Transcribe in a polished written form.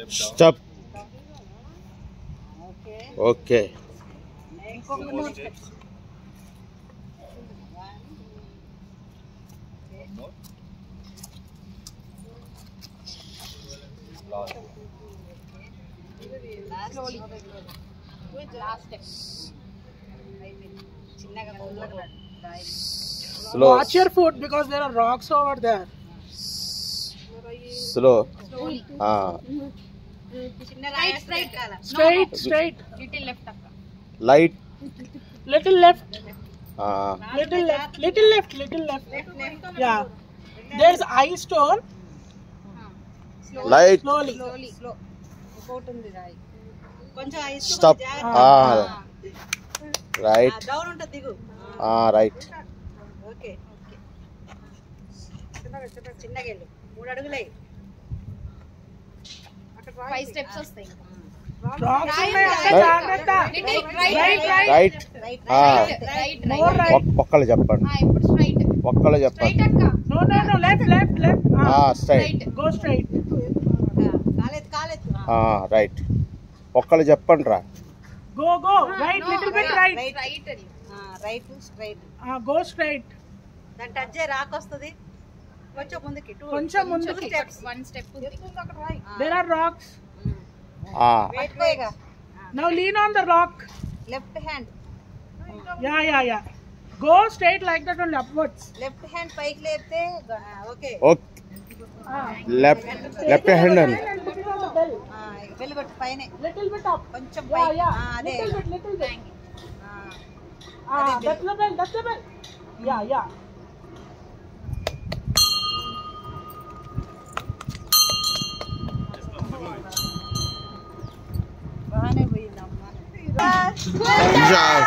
Step. Okay. Slowly. Last step. Slow. Watch your foot because there are rocks over there. Slow. Right. Straight. Little left. Light. Little left. Little Little left. Yeah. There's ice stone. Light. Slowly. Slow. Stop. Right. Right. Okay. చిన్నగెళ్ళు 3 అడుగులే 5 steps వస్తాయి Rocks ఉన్నాయి అక్క జాగ్రత్త. Right. Right. ఒక్కళ్ళు చెప్పండి. ఇప్పుడు straight ఒక్కళ్ళు చెప్పండి. No. Left. Straight. Go straight. కాలెత్తు రైట్. ఒక్కళ్ళు చెప్పండి రా. Go. Right. Little bit right. Right straight Go straight. దాని టచ్ చేయి రాకొస్తది కొంచెం ముందుకి కొంచెం ముందుకి. One step There are rocks. పెట్టుకోయిగా Now lean on the rock. Left hand Yeah. Go straight like that only upwards. Left hand పైకి లేపితే ఓకే లెఫ్ట్ హ్యాండ్ అండి. వెళ్ళిపెట్టు పైన Little bit up. కొంచెం Yeah. అదే Little bit. That's the bell. Yeah. బాగానే పోయిందమ్మా Good job.